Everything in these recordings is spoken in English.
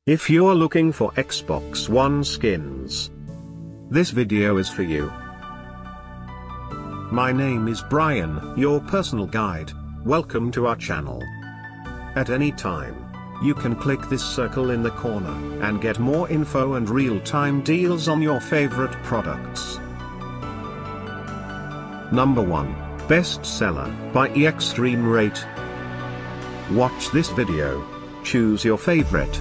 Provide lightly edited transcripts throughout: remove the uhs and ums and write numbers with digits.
If you're looking for Xbox One skins, this video is for you. My name is Brian, your personal guide. Welcome to our channel. At any time, you can click this circle in the corner and get more info and real-time deals on your favorite products. Number 1, Bestseller by Extreme Rate. Watch this video. Choose your favorite.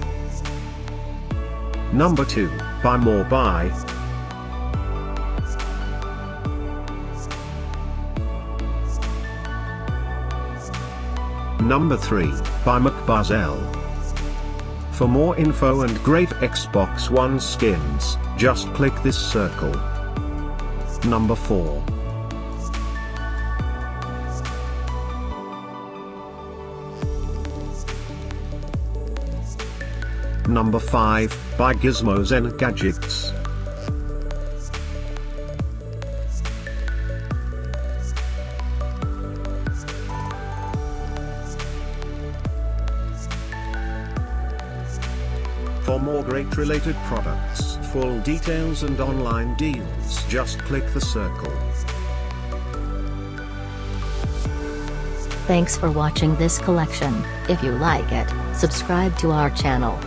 Number 2, Buy More Buy. Number 3, by McBuzzell. For more info and great Xbox One skins, just click this circle. Number 4. Number 5, by Gizmos and Gadgets. For more great related products, full details and online deals, just click the circle. Thanks for watching this collection. If you like it, subscribe to our channel.